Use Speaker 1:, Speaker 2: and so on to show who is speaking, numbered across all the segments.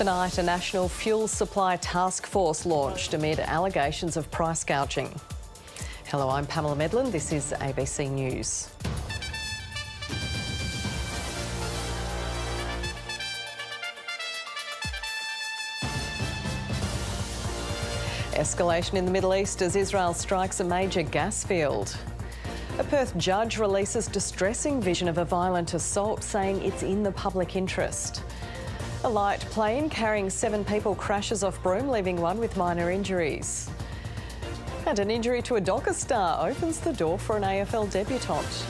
Speaker 1: Tonight, a national fuel supply task force launched amid allegations of price gouging. Hello, I'm Pamela Medlen. This is ABC News. Escalation in the Middle East as Israel strikes a major gas field. A Perth judge releases distressing vision of a violent assault, saying it's in the public interest. A light plane carrying 7 people crashes off Broome, leaving 1 with minor injuries. And an injury to a Docker star opens the door for an AFL debutant.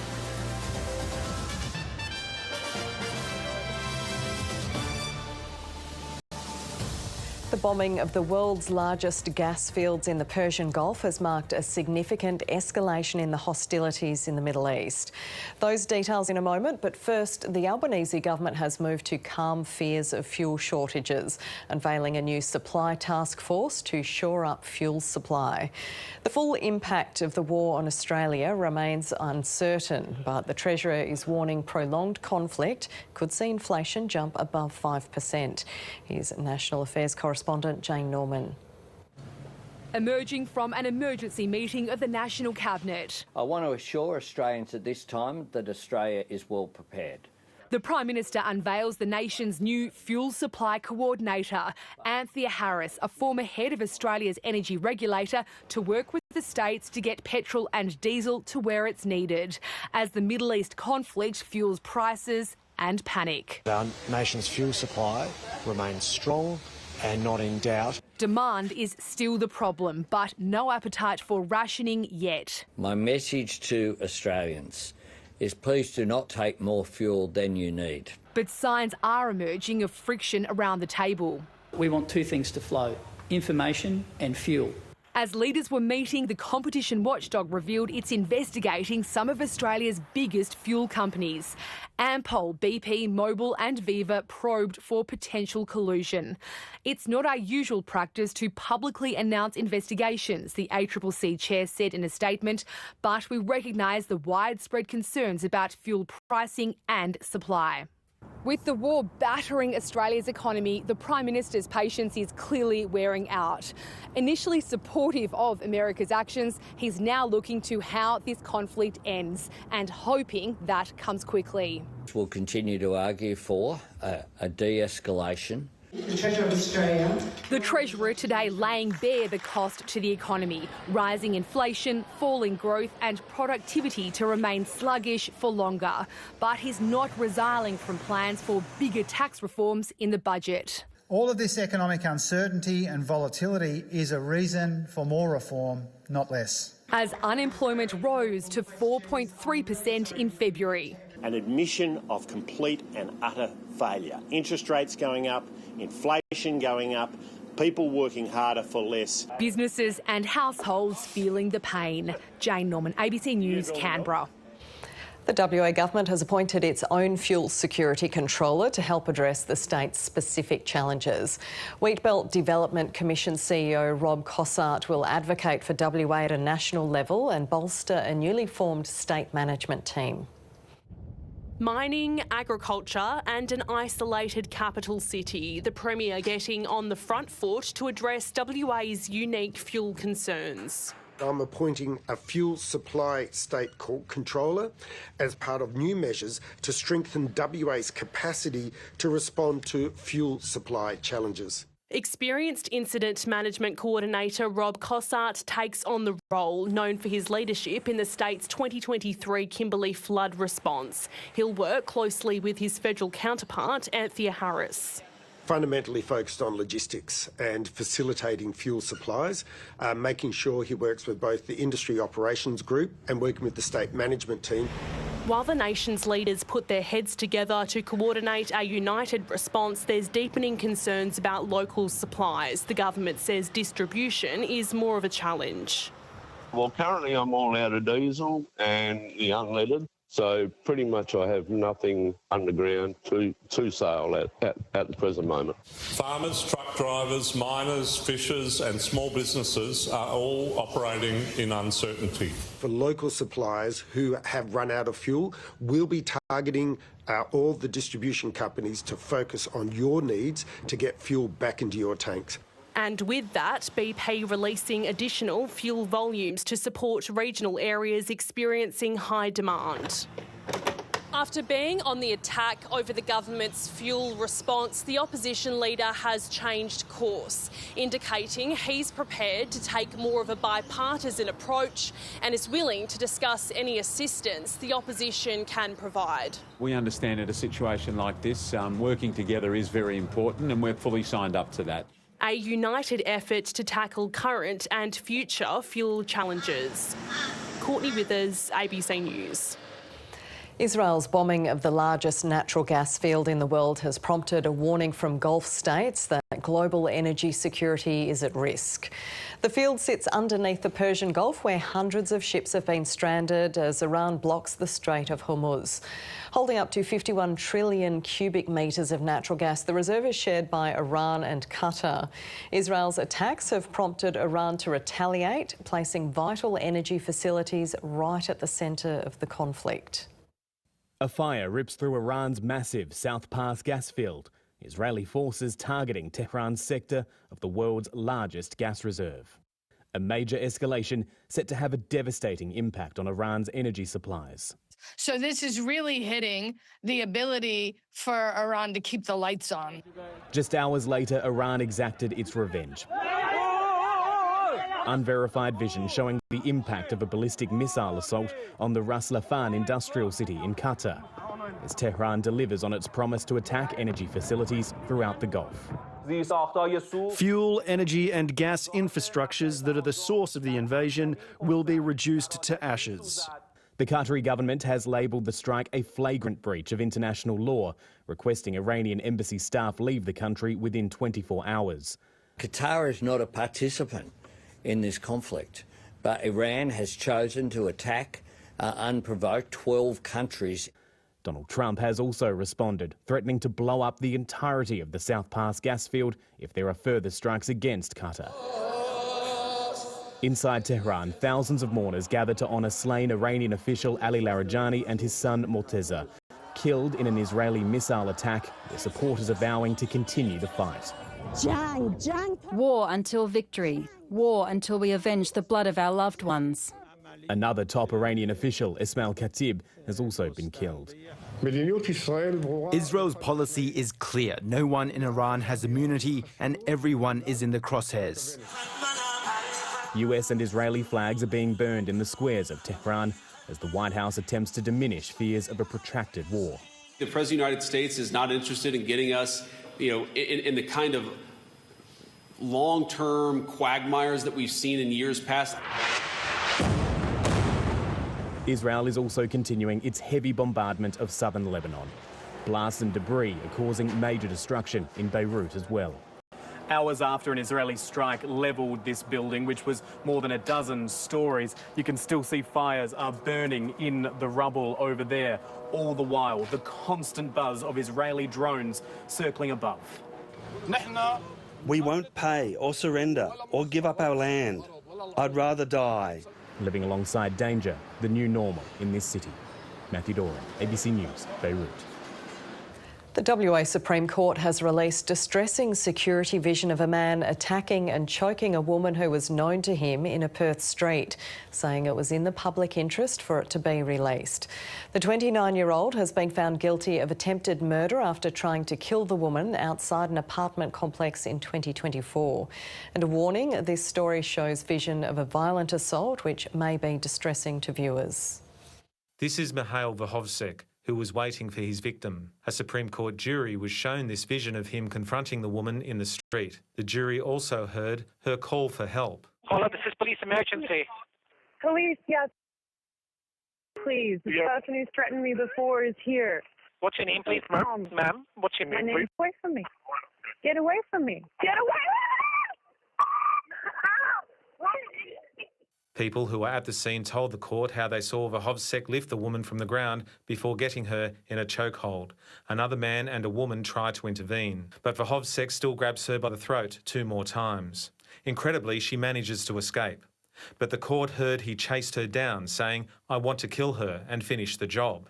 Speaker 1: The bombing of the world's largest gas fields in the Persian Gulf has marked a significant escalation in the hostilities in the Middle East. Those details in a moment, but first, the Albanese government has moved to calm fears of fuel shortages, unveiling a new supply task force to shore up fuel supply. The full impact of the war on Australia remains uncertain, but the Treasurer is warning prolonged conflict could see inflation jump above 5%. Here's National Affairs correspondent Jane Norman.
Speaker 2: Emerging from an emergency meeting of the National Cabinet.
Speaker 3: I want to assure Australians at this time that Australia is well prepared.
Speaker 2: The Prime Minister unveils the nation's new fuel supply coordinator, Anthea Harris, a former head of Australia's energy regulator, to work with the states to get petrol and diesel to where it's needed, as the Middle East conflict fuels prices and panic.
Speaker 4: Our nation's fuel supply remains strong and not in doubt.
Speaker 2: Demand is still the problem, but no appetite for rationing yet.
Speaker 3: My message to Australians is please do not take more fuel than you need.
Speaker 2: But signs are emerging of friction around the table.
Speaker 5: We want 2 things to flow: information and fuel.
Speaker 2: As leaders were meeting, the competition watchdog revealed it's investigating some of Australia's biggest fuel companies. Ampol, BP, Mobil and Viva probed for potential collusion. It's not our usual practice to publicly announce investigations, the ACCC chair said in a statement, but we recognise the widespread concerns about fuel pricing and supply. With the war battering Australia's economy, the Prime Minister's patience is clearly wearing out. Initially supportive of America's actions, he's now looking to how this conflict ends and hoping that comes quickly.
Speaker 3: We'll continue to argue for a de-escalation.
Speaker 6: The Treasurer of Australia.
Speaker 2: The Treasurer today laying bare the cost to the economy, rising inflation, falling growth and productivity to remain sluggish for longer. But he's not resiling from plans for bigger tax reforms in the budget.
Speaker 7: All of this economic uncertainty and volatility is a reason for more reform, not less.
Speaker 2: As unemployment rose to 4.3% in February.
Speaker 8: An admission of complete and utter failure. Interest rates going up, inflation going up, people working harder for less.
Speaker 2: Businesses and households feeling the pain. Jane Norman, ABC News, Canberra.
Speaker 1: The WA government has appointed its own fuel security controller to help address the state's specific challenges. Wheatbelt Development Commission CEO Rob Cossart will advocate for WA at a national level and bolster a newly formed state management team.
Speaker 9: Mining, agriculture and an isolated capital city. The Premier getting on the front foot to address WA's unique fuel concerns.
Speaker 10: I'm appointing a fuel supply state controller as part of new measures to strengthen WA's capacity to respond to fuel supply challenges.
Speaker 9: Experienced Incident Management Coordinator Rob Cossart takes on the role, known for his leadership in the state's 2023 Kimberley flood response. He'll work closely with his federal counterpart, Anthea Harris.
Speaker 10: Fundamentally focused on logistics and facilitating fuel supplies, making sure he works with both the industry operations group and working with the state management team.
Speaker 9: While the nation's leaders put their heads together to coordinate a united response, there's deepening concerns about local supplies. The government says distribution is more of a challenge.
Speaker 11: Well, currently I'm all out of diesel and the unleaded, So pretty much I have nothing underground to sale at the present moment.
Speaker 12: Farmers, truck drivers, miners, fishers and small businesses are all operating in uncertainty.
Speaker 10: For local suppliers who have run out of fuel, we'll be targeting all the distribution companies to focus on your needs to get fuel back into your tanks.
Speaker 9: And with that, BP releasing additional fuel volumes to support regional areas experiencing high demand. After being on the attack over the government's fuel response, the opposition leader has changed course, indicating he's prepared to take more of a bipartisan approach and is willing to discuss any assistance the opposition can provide.
Speaker 13: We understand in a situation like this, working together is very important and we're fully signed up to that.
Speaker 9: A united effort to tackle current and future fuel challenges. Courtney Withers, ABC News.
Speaker 1: Israel's bombing of the largest natural gas field in the world has prompted a warning from Gulf states that global energy security is at risk. The field sits underneath the Persian Gulf, where hundreds of ships have been stranded as Iran blocks the Strait of Hormuz. Holding up to 51 trillion cubic metres of natural gas, the reserve is shared by Iran and Qatar. Israel's attacks have prompted Iran to retaliate, placing vital energy facilities right at the centre of the conflict.
Speaker 14: A fire rips through Iran's massive South Pass gas field. Israeli forces targeting Tehran's sector of the world's largest gas reserve. A major escalation set to have a devastating impact on Iran's energy supplies.
Speaker 15: So this is really hitting the ability for Iran to keep the lights on.
Speaker 14: Just hours later, Iran exacted its revenge. Unverified vision showing the impact of a ballistic missile assault on the Ras Laffan industrial city in Qatar, as Tehran delivers on its promise to attack energy facilities throughout the Gulf.
Speaker 16: Fuel, energy and gas infrastructures that are the source of the invasion will be reduced to ashes.
Speaker 14: The Qatari government has labelled the strike a flagrant breach of international law, requesting Iranian embassy staff leave the country within 24 hours.
Speaker 3: Qatar is not a participant in this conflict, but Iran has chosen to attack unprovoked 12 countries.
Speaker 14: Donald Trump has also responded, threatening to blow up the entirety of the South Pass gas field if there are further strikes against Qatar. Inside Tehran, thousands of mourners gathered to honour slain Iranian official Ali Larijani and his son Morteza, killed in an Israeli missile attack. Their supporters are vowing to continue the fight.
Speaker 17: War until victory. War until we avenge the blood of our loved ones.
Speaker 14: Another top Iranian official, Ismail Khatib, has also been killed.
Speaker 18: Israel's policy is clear. No one in Iran has immunity and everyone is in the crosshairs.
Speaker 14: US and Israeli flags are being burned in the squares of Tehran as the White House attempts to diminish fears of a protracted war.
Speaker 19: The President of the United States is not interested in getting us, in the kind of long-term quagmires that we've seen in years past.
Speaker 14: Israel is also continuing its heavy bombardment of southern Lebanon. Blasts and debris are causing major destruction in Beirut as well.
Speaker 20: Hours after an Israeli strike levelled this building, which was more than a dozen stories, you can still see fires are burning in the rubble over there. All the while, the constant buzz of Israeli drones circling above.
Speaker 21: We won't pay or surrender or give up our land. I'd rather die.
Speaker 14: Living alongside danger, the new normal in this city. Matthew Doran, ABC News, Beirut.
Speaker 1: The WA Supreme Court has released distressing security vision of a man attacking and choking a woman who was known to him in a Perth street, saying it was in the public interest for it to be released. The 29-year-old has been found guilty of attempted murder after trying to kill the woman outside an apartment complex in 2024. And a warning, this story shows vision of a violent assault which may be distressing to viewers.
Speaker 22: This is Mihail Verhovsek, who was waiting for his victim. A Supreme Court jury was shown this vision of him confronting the woman in the street. The jury also heard her call for help.
Speaker 23: Hello, this is police emergency.
Speaker 24: Police, yes. Please, the person who's threatened me before is here.
Speaker 23: What's your name, please, ma'am? Ma'am, what's your name, please?
Speaker 24: Away from me. Get away from me. Get away!
Speaker 22: People who were at the scene told the court how they saw Verhovsek lift the woman from the ground before getting her in a chokehold. Another man and a woman tried to intervene, but Verhovsek still grabs her by the throat 2 more times. Incredibly, she manages to escape. But the court heard he chased her down, saying, "I want to kill her and finish the job."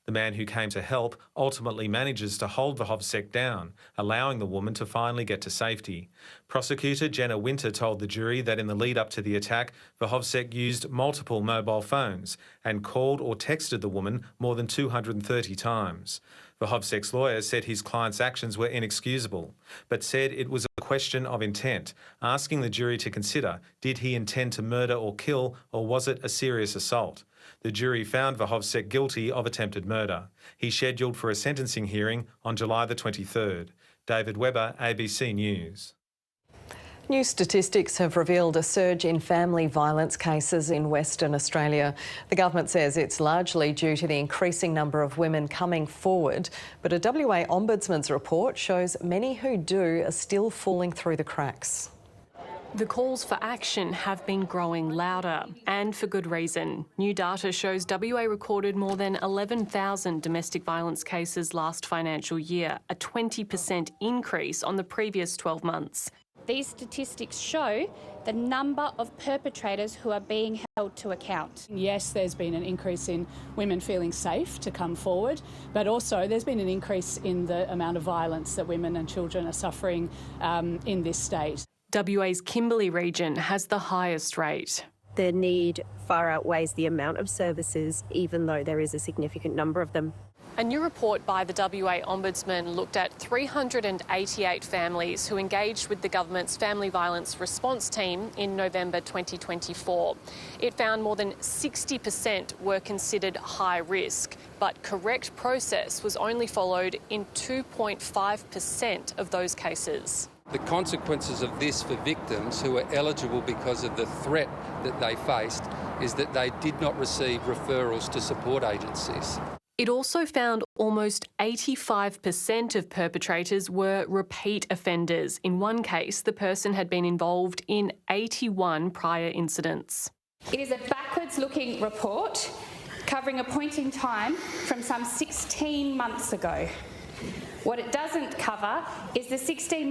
Speaker 22: The man who came to help ultimately manages to hold Verhovsek down, allowing the woman to finally get to safety. Prosecutor Jenna Winter told the jury that in the lead up to the attack, Verhovsek used multiple mobile phones and called or texted the woman more than 230 times. Verhovsek's lawyer said his client's actions were inexcusable, but said it was a question of intent, asking the jury to consider, did he intend to murder or kill, or was it a serious assault? The jury found Verhovsek guilty of attempted murder. He's scheduled for a sentencing hearing on July the 23rd. David Webber, ABC News.
Speaker 1: New statistics have revealed a surge in family violence cases in Western Australia. The government says it's largely due to the increasing number of women coming forward, but a WA Ombudsman's report shows many who do are still falling through the cracks.
Speaker 4: The calls for action have been growing louder, and for good reason. New data shows WA recorded more than 11,000 domestic violence cases last financial year, a 20% increase on the previous 12 months.
Speaker 5: These statistics show the number of perpetrators who are being held to account.
Speaker 6: Yes, there's been an increase in women feeling safe to come forward, but also there's been an increase in the amount of violence that women and children are suffering in this state.
Speaker 4: WA's Kimberley region has the highest rate.
Speaker 7: The need far outweighs the amount of services, even though there is a significant number of them.
Speaker 4: A new report by the WA Ombudsman looked at 388 families who engaged with the government's Family Violence Response Team in November 2024. It found more than 60% were considered high risk, but correct process was only followed in 2.5% of those cases.
Speaker 25: The consequences of this for victims who are eligible because of the threat that they faced is that they did not receive referrals to support agencies.
Speaker 4: It also found almost 85% of perpetrators were repeat offenders. In one case, the person had been involved in 81 prior incidents.
Speaker 5: It is a backwards-looking report covering a point in time from some 16 months ago. What it doesn't cover is the $60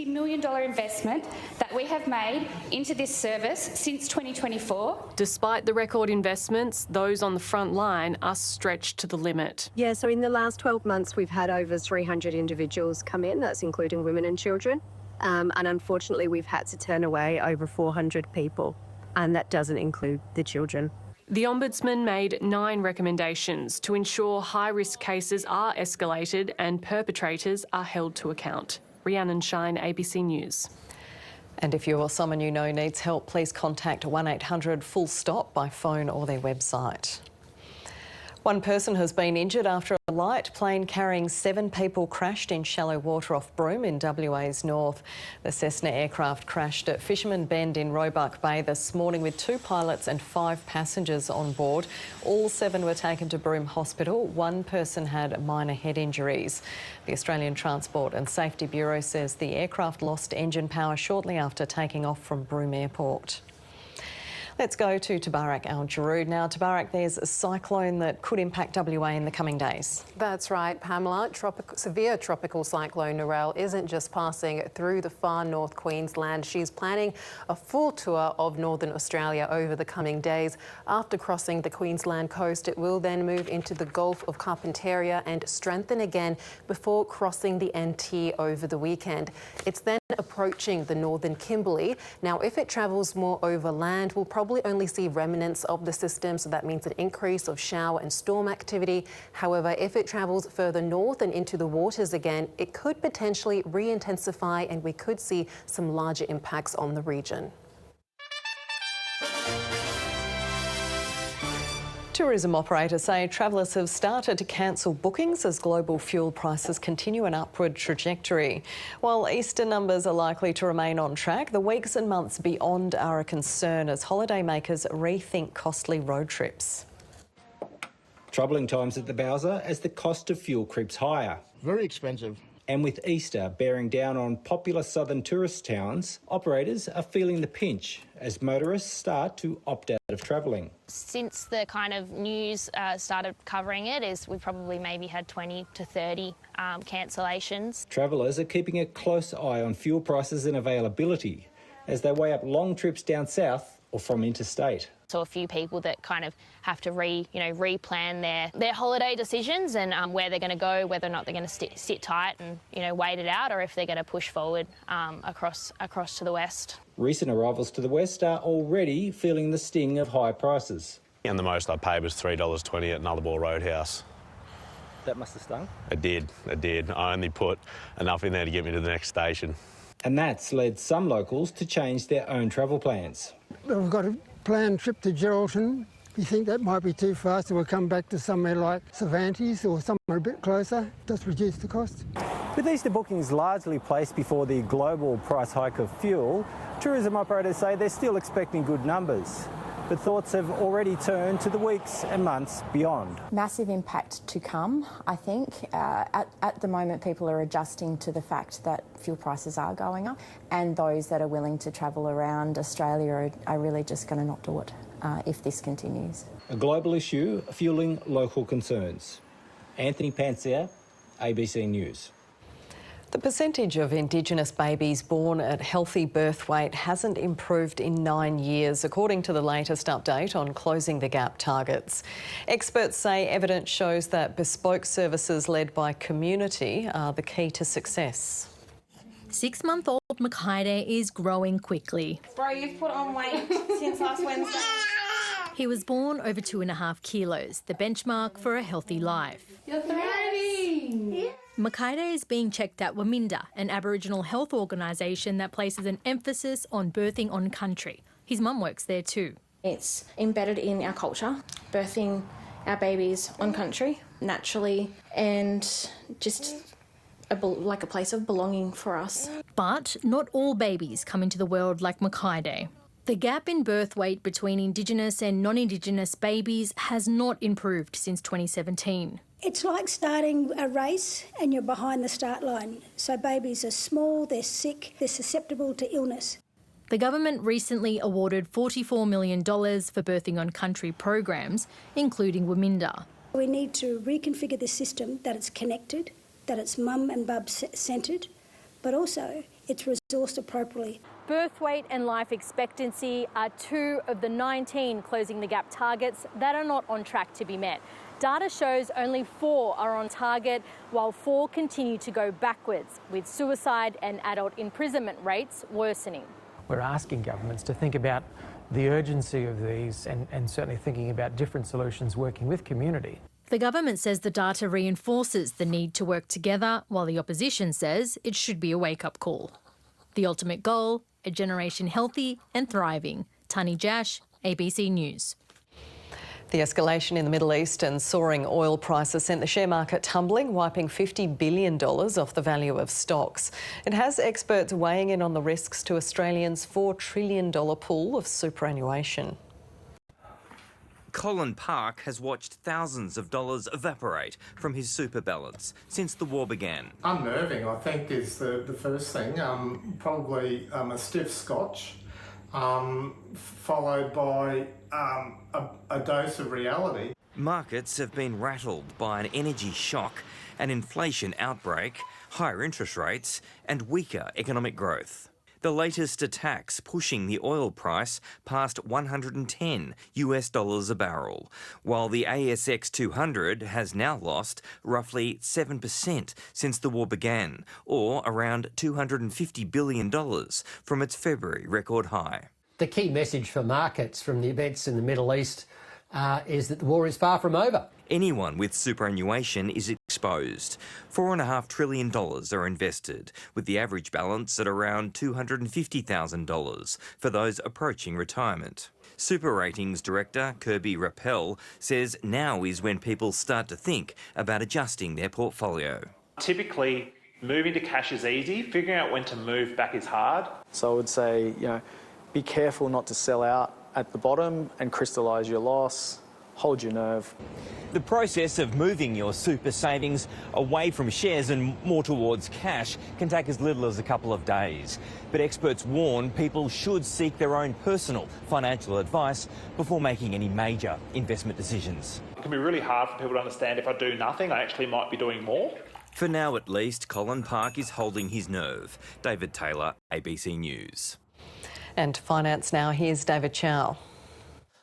Speaker 5: million investment that we have made into this service since 2024.
Speaker 4: Despite the record investments, those on the front line are stretched to the limit.
Speaker 7: Yeah, so in the last 12 months, we've had over 300 individuals come in, that's including women and children. And unfortunately, we've had to turn away over 400 people, and that doesn't include the children.
Speaker 4: The Ombudsman made 9 recommendations to ensure high-risk cases are escalated and perpetrators are held to account. Rhiannon Shine, ABC News.
Speaker 1: And if you or someone you know needs help, please contact 1800 full stop by phone or their website. One person has been injured after a light plane carrying 7 people crashed in shallow water off Broome in WA's north. The Cessna aircraft crashed at Fisherman Bend in Roebuck Bay this morning with 2 pilots and 5 passengers on board. All 7 were taken to Broome Hospital. 1 person had minor head injuries. The Australian Transport and Safety Bureau says the aircraft lost engine power shortly after taking off from Broome Airport. Let's go to Tabarak, our Jrood. Now, Tabarak, there's a cyclone that could impact WA in the coming days.
Speaker 26: That's right, Pamela. Severe tropical cyclone Narelle isn't just passing through the far north Queensland. She's planning a full tour of northern Australia over the coming days. After crossing the Queensland coast, it will then move into the Gulf of Carpentaria and strengthen again before crossing the NT over the weekend. It's then approaching the northern Kimberley. Now, if it travels more overland, we'll probably only see remnants of the system, so that means an increase of shower and storm activity. However, if it travels further north and into the waters again, it could potentially re-intensify and we could see some larger impacts on the region.
Speaker 1: Tourism operators say travellers have started to cancel bookings as global fuel prices continue an upward trajectory. While Easter numbers are likely to remain on track, the weeks and months beyond are a concern as holidaymakers rethink costly road trips.
Speaker 27: Troubling times at the Bowser as the cost of fuel creeps higher.
Speaker 28: Very expensive.
Speaker 2: And with Easter bearing down on popular southern tourist towns, operators are feeling the pinch as motorists start to opt out of travelling.
Speaker 8: Since the kind of news started covering it, we've probably maybe had 20 to 30 cancellations.
Speaker 2: Travellers are keeping a close eye on fuel prices and availability as they weigh up long trips down south or from interstate.
Speaker 8: So a few people that kind of have to replan their holiday decisions and where they're going to go, whether or not they're going to sit tight and wait it out, or if they're going to push forward across to the west. Recent arrivals to the west are already feeling the sting of high prices.
Speaker 10: And the most I paid was $3.20 at Nullarbor Roadhouse.
Speaker 2: That must have stung.
Speaker 10: It did. I only put enough in there to get me to the next station.
Speaker 2: And that's led some locals to change their own travel plans.
Speaker 11: We've got a planned trip to Geraldton. You think that might be too far, so we'll come back to somewhere like Cervantes or somewhere a bit closer, just reduce the cost.
Speaker 12: With Easter bookings largely placed before the global price hike of fuel, tourism operators say they're still expecting good numbers. But thoughts have already turned to the weeks and months beyond.
Speaker 13: Massive impact to come, I think. At the moment, people are adjusting to the fact that fuel prices are going up, and those that are willing to travel around Australia are really just going to not do it if this continues.
Speaker 2: A global issue fueling local concerns. Anthony Pansier, ABC News.
Speaker 1: The percentage of Indigenous babies born at healthy birth weight hasn't improved in 9 years, according to the latest update on Closing the Gap targets. Experts say evidence shows that bespoke services led by community are the key to success.
Speaker 27: 6-month-old Makaide is growing quickly.
Speaker 28: Bro, you've put on weight since last Wednesday.
Speaker 27: He was born over 2.5 kilos, the benchmark for a healthy life.
Speaker 28: You're thriving.
Speaker 27: Makaide is being checked at Waminda, an Aboriginal health organisation that places an emphasis on birthing on country. His mum works there too.
Speaker 28: It's embedded in our culture, birthing our babies on country, naturally, and just like a place of belonging for us.
Speaker 27: But not all babies come into the world like Makaide. The gap in birth weight between Indigenous and non-Indigenous babies has not improved since 2017.
Speaker 29: It's like starting a race and you're behind the start line. So babies are small, they're sick, they're susceptible to illness.
Speaker 27: The government recently awarded $44 million for birthing on country programs, including Waminda.
Speaker 29: We need to reconfigure the system that it's connected, that it's mum and bub centred, but also it's resourced appropriately.
Speaker 27: Birth weight and life expectancy are 2 of the 19 Closing the Gap targets that are not on track to be met. Data shows only 4 are on target, while 4 continue to go backwards, with suicide and adult imprisonment rates worsening.
Speaker 30: We're asking governments to think about the urgency of these and certainly thinking about different solutions working with community.
Speaker 27: The government says the data reinforces the need to work together, while the opposition says it should be a wake-up call. The ultimate goal, a generation healthy and thriving. Tani Jash, ABC News.
Speaker 1: The escalation in the Middle East and soaring oil prices sent the share market tumbling, wiping $50 billion off the value of stocks. It has experts weighing in on the risks to Australians' $4 trillion pool of superannuation.
Speaker 31: Colin Park has watched thousands of dollars evaporate from his super balance since the war began.
Speaker 32: Unnerving, I think, is the first thing. Probably a stiff scotch, followed by a dose of reality.
Speaker 31: Markets have been rattled by an energy shock, an inflation outbreak, higher interest rates and weaker economic growth. The latest attacks pushing the oil price past $110 a barrel, while the ASX 200 has now lost roughly 7% since the war began, or around $250 billion from its February record high.
Speaker 33: The key message for markets from the events in the Middle East is that the war is far from over.
Speaker 31: Anyone with superannuation is exposed. $4.5 trillion are invested, with the average balance at around $250,000 for those approaching retirement. Super Ratings Director Kirby Rappel says now is when people start to think about adjusting their portfolio.
Speaker 34: Typically, moving to cash is easy, figuring out when to move back is hard.
Speaker 35: So I would say, be careful not to sell out at the bottom and crystallise your loss.
Speaker 3: hold your nerve.
Speaker 31: The process of moving your super savings away from shares and more towards cash can take as little as a couple of days. But experts warn people should seek their own personal financial advice before making any major investment decisions.
Speaker 34: It can be really hard for people to understand if I do nothing, I actually might be doing more.
Speaker 31: For now at least, Colin Park is holding his nerve. David Taylor, ABC News.
Speaker 1: And to finance now, here's David Chow.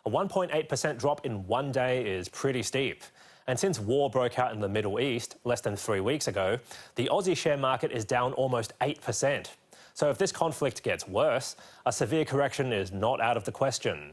Speaker 6: A 1.8% drop in one day is pretty steep. And since war broke out in the Middle East less than 3 weeks ago, the Aussie share market is down almost 8%. So if this conflict gets worse, a severe correction is not out of the question.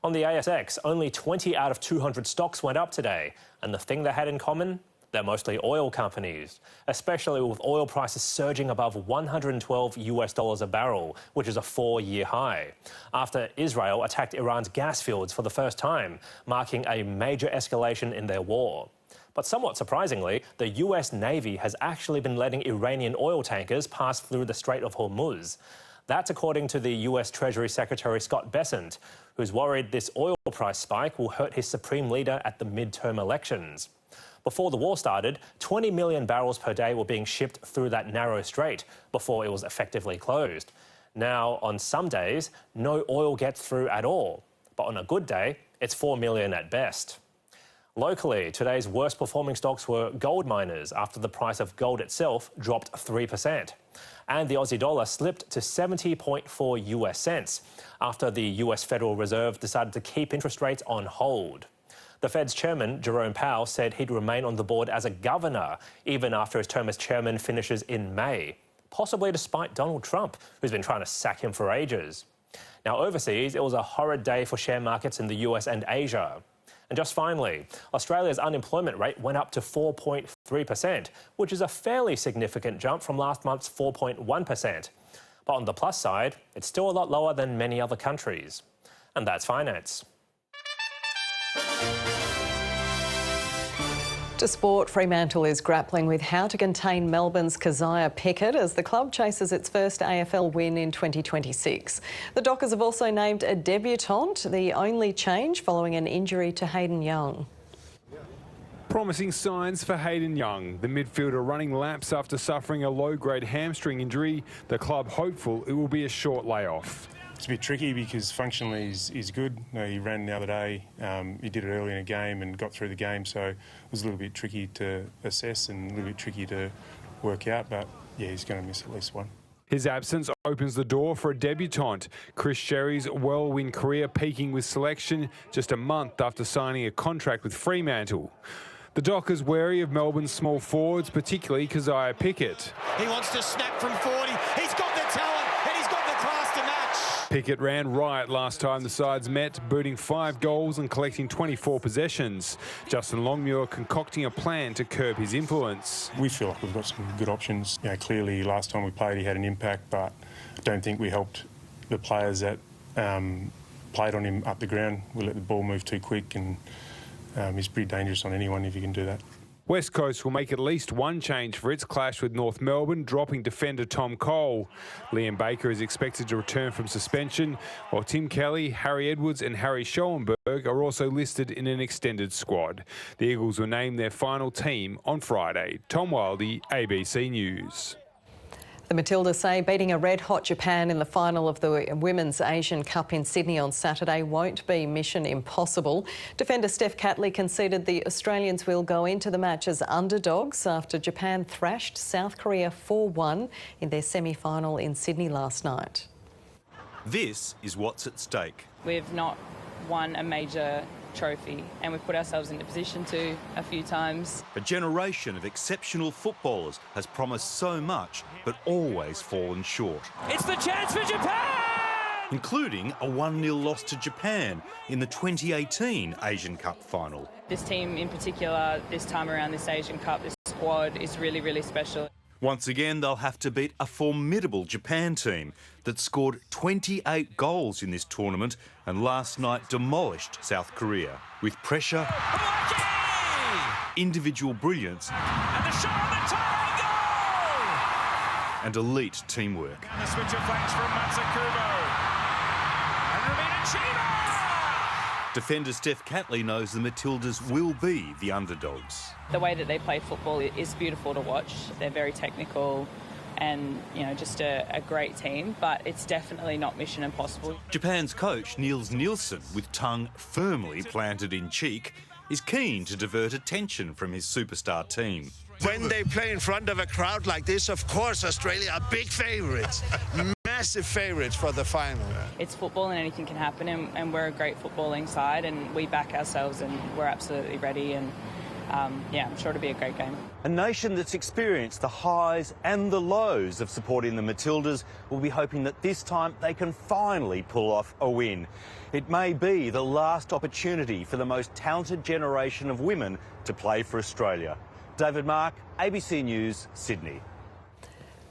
Speaker 6: On the ASX, only 20 out of 200 stocks went up today. And the thing they had in common? They're mostly oil companies, especially with oil prices surging above $112 a barrel, which is a 4-year high, after Israel attacked Iran's gas fields for the first time, marking a major escalation in their war. But somewhat surprisingly, the US Navy has actually been letting Iranian oil tankers pass through the Strait of Hormuz. That's according to the US Treasury Secretary Scott Bessent, who's worried this oil price spike will hurt his supreme leader at the midterm elections. Before the war started, 20 million barrels per day were being shipped through that narrow strait before it was effectively closed. Now, on some days, no oil gets through at all. But on a good day, it's 4 million at best. Locally, today's worst performing stocks were gold miners after the price of gold itself dropped 3%. And the Aussie dollar slipped to 70.4 US cents after the US Federal Reserve decided to keep interest rates on hold. The Fed's chairman, Jerome Powell, said he'd remain on the board as a governor even after his term as chairman finishes in May, possibly despite Donald Trump, who's been trying to sack him for ages. Now, overseas, it was a horrid day for share markets in the US and Asia. And just finally, Australia's unemployment rate went up to 4.3%, which is a fairly significant jump from last month's 4.1%. But on the plus side, it's still a lot lower than many other countries. And that's finance.
Speaker 1: To sport, Fremantle is grappling with how to contain Melbourne's Keziah Pickett as the club chases its first AFL win in 2026. The Dockers have also named a debutante, the only change following an injury to Hayden Young.
Speaker 9: Promising signs for Hayden Young, the midfielder running laps after suffering a low-grade hamstring injury. The club hopeful it will be a short layoff.
Speaker 14: It's a bit tricky because functionally he's good. He ran the other day. He did it early in a game and got through the game, so it was a little bit tricky to assess and a little bit tricky to work out. But yeah, he's going to miss at least one.
Speaker 9: His absence opens the door for a debutante. Chris Sherry's whirlwind career peaking with selection just a month after signing a contract with Fremantle. The Dockers wary of Melbourne's small forwards, particularly Keziah Pickett.
Speaker 15: He wants to snap from 40. He's got the talent and he's got the class to match.
Speaker 9: Pickett ran riot last time the sides met, booting 5 goals and collecting 24 possessions. Justin Longmuir concocting a plan to curb his influence.
Speaker 14: We feel like we've got some good options. Clearly last time we played he had an impact, but I don't think we helped the players that played on him up the ground. We let the ball move too quick, and he's pretty dangerous on anyone if you can do that.
Speaker 9: West Coast will make at least one change for its clash with North Melbourne, dropping defender Tom Cole. Liam Baker is expected to return from suspension, while Tim Kelly, Harry Edwards and Harry Schoenberg are also listed in an extended squad. The Eagles will name their final team on Friday. Tom Wildey, ABC News.
Speaker 1: The Matildas say beating a red-hot Japan in the final of the Women's Asian Cup in Sydney on Saturday won't be mission impossible. Defender Steph Catley conceded the Australians will go into the match as underdogs after Japan thrashed South Korea 4-1 in their semi-final in Sydney last night.
Speaker 16: This is what's at stake.
Speaker 17: We've not won a major trophy and we've put ourselves in the position to a few times.
Speaker 16: A generation of exceptional footballers has promised so much but always fallen short.
Speaker 17: It's the chance for Japan!
Speaker 16: Including a 1-0 loss to Japan in the 2018 Asian Cup final.
Speaker 17: This team in particular, this time around this Asian Cup, this squad is really, really special.
Speaker 16: Once again, they'll have to beat a formidable Japan team that scored 28 goals in this tournament and last night demolished South Korea. With pressure, individual brilliance and elite teamwork.
Speaker 17: And the switch of flanks from Matsukubo. And Rumina Chiba!
Speaker 16: Defender Steph Catley knows the Matildas will be the underdogs.
Speaker 17: The way that they play football is beautiful to watch. They're very technical and, just a great team, but it's definitely not mission impossible.
Speaker 16: Japan's coach, Niels Nielsen, with tongue firmly planted in cheek, is keen to divert attention from his superstar team.
Speaker 3: When they play in front of a crowd like this, of course, Australia are big favourites. Massive favourites for the final.
Speaker 17: It's football and anything can happen, and we're a great footballing side and we back ourselves and we're absolutely ready, and I'm sure it'll be a great game.
Speaker 4: A nation that's experienced the highs and the lows of supporting the Matildas will be hoping that this time they can finally pull off a win. It may be the last opportunity for the most talented generation of women to play for Australia. David Mark, ABC News, Sydney.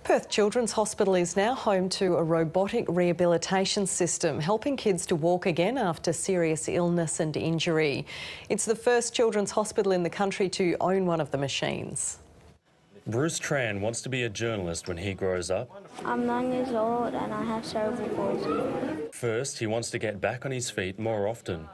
Speaker 1: Perth Children's Hospital is now home to a robotic rehabilitation system, helping kids to walk again after serious illness and injury. It's the first children's hospital in the country to own one of the machines.
Speaker 5: Bruce Tran wants to be a journalist when he grows up.
Speaker 7: I'm 9 years old and I have cerebral palsy.
Speaker 5: First, he wants to get back on his feet more often.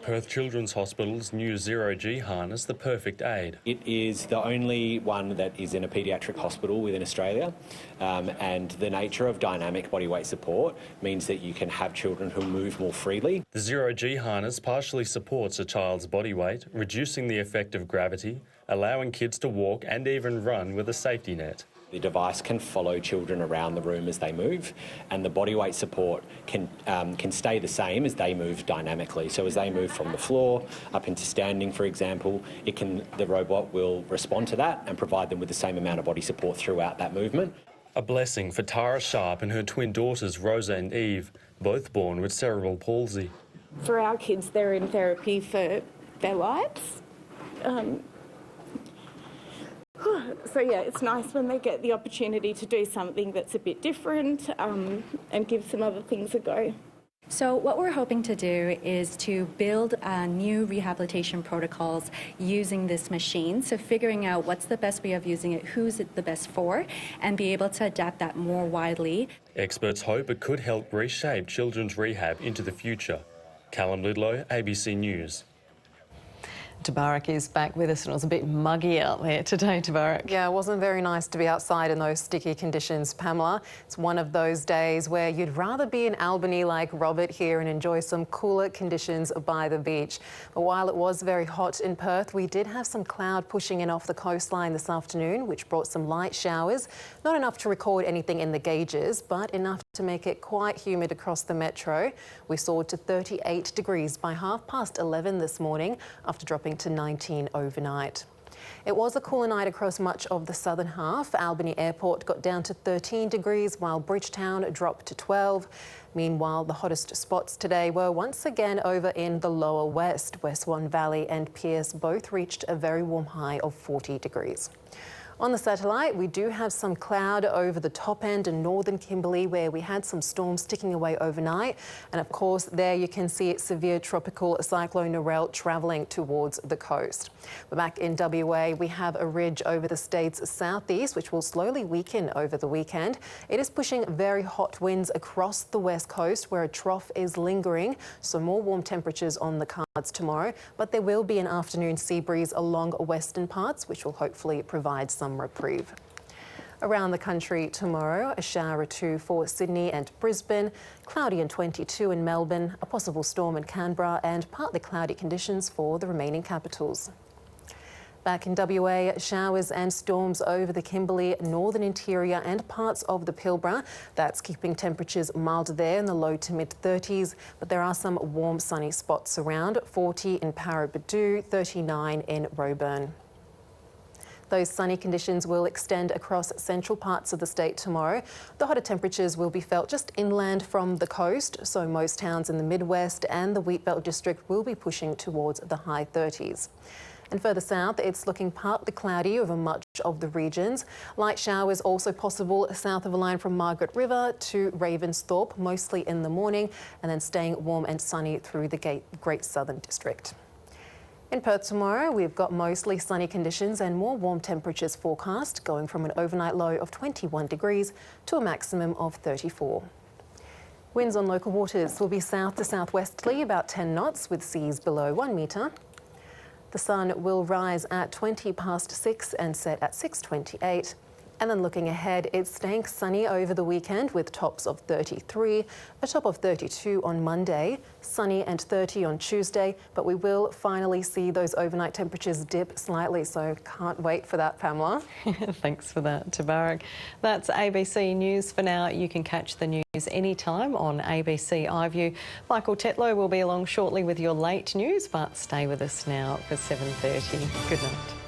Speaker 5: Perth Children's Hospital's new zero-G harness, the perfect aid.
Speaker 8: It is the only one that is in a paediatric hospital within Australia, and the nature of dynamic body weight support means that you can have children who move more freely.
Speaker 5: The zero-G harness partially supports a child's body weight, reducing the effect of gravity, allowing kids to walk and even run with a safety net.
Speaker 8: The device can follow children around the room as they move, and the body weight support can stay the same as they move dynamically. So as they move from the floor up into standing, for example, the robot will respond to that and provide them with the same amount of body support throughout that movement.
Speaker 5: A blessing for Tara Sharp and her twin daughters Rosa and Eve, both born with cerebral palsy.
Speaker 18: For our kids, they're in therapy for their lives. So yeah, it's nice when they get the opportunity to do something that's a bit different and give some other things a go.
Speaker 19: So what we're hoping to do is to build new rehabilitation protocols using this machine. So figuring out what's the best way of using it, who's it the best for, and be able to adapt that more widely.
Speaker 5: Experts hope it could help reshape children's rehab into the future. Callum Lidlow, ABC News.
Speaker 1: Tabarak is back with us, and it was a bit muggy out there today, Tabarak.
Speaker 20: Yeah, it wasn't very nice to be outside in those sticky conditions, Pamela. It's one of those days where you'd rather be in Albany like Robert here and enjoy some cooler conditions by the beach. But while it was very hot in Perth, we did have some cloud pushing in off the coastline this afternoon, which brought some light showers. Not enough to record anything in the gauges, but enough to make it quite humid across the metro. We soared to 38 degrees by 11:30 this morning after dropping to 19 overnight. It was a cooler night across much of the southern half. Albany Airport got down to 13 degrees while Bridgetown dropped to 12. Meanwhile, the hottest spots today were once again over in the lower west. West Swan Valley and Pearce both reached a very warm high of 40 degrees. On the satellite, we do have some cloud over the top end in northern Kimberley, where we had some storms ticking away overnight. And of course, there you can see severe tropical cyclone Narelle travelling towards the coast. But back in WA, we have a ridge over the state's southeast, which will slowly weaken over the weekend. It is pushing very hot winds across the west coast, where a trough is lingering. So more warm temperatures on the cards tomorrow, but there will be an afternoon sea breeze along western parts, which will hopefully provide some reprieve. Around the country tomorrow, a shower or two for Sydney and Brisbane, cloudy and 22 in Melbourne, a possible storm in Canberra, and partly cloudy conditions for the remaining capitals. Back in WA, showers and storms over the Kimberley, northern interior and parts of the Pilbara. That's keeping temperatures milder there in the low to mid-30s, but there are some warm sunny spots around, 40 in Paraburdoo, 39 in Roebourne. Those sunny conditions will extend across central parts of the state tomorrow. The hotter temperatures will be felt just inland from the coast, so most towns in the Midwest and the Wheatbelt district will be pushing towards the high 30s. And further south, it's looking partly cloudy over much of the regions. Light showers also possible south of the line from Margaret River to Ravensthorpe, mostly in the morning, and then staying warm and sunny through the Great Southern District. In Perth tomorrow, we've got mostly sunny conditions and more warm temperatures forecast, going from an overnight low of 21 degrees to a maximum of 34. Winds on local waters will be south to southwesterly, about 10 knots, with seas below 1 metre. The sun will rise at 20 past 6 and set at 6:28. And then looking ahead, it's staying sunny over the weekend with tops of 33, a top of 32 on Monday, sunny and 30 on Tuesday, but we will finally see those overnight temperatures dip slightly, so can't wait for that, Pamela.
Speaker 1: Thanks for that, Tabarak. That's ABC News for now. You can catch the news anytime on ABC iView. Michael Tetlow will be along shortly with your late news, but stay with us now for 7:30. Good night.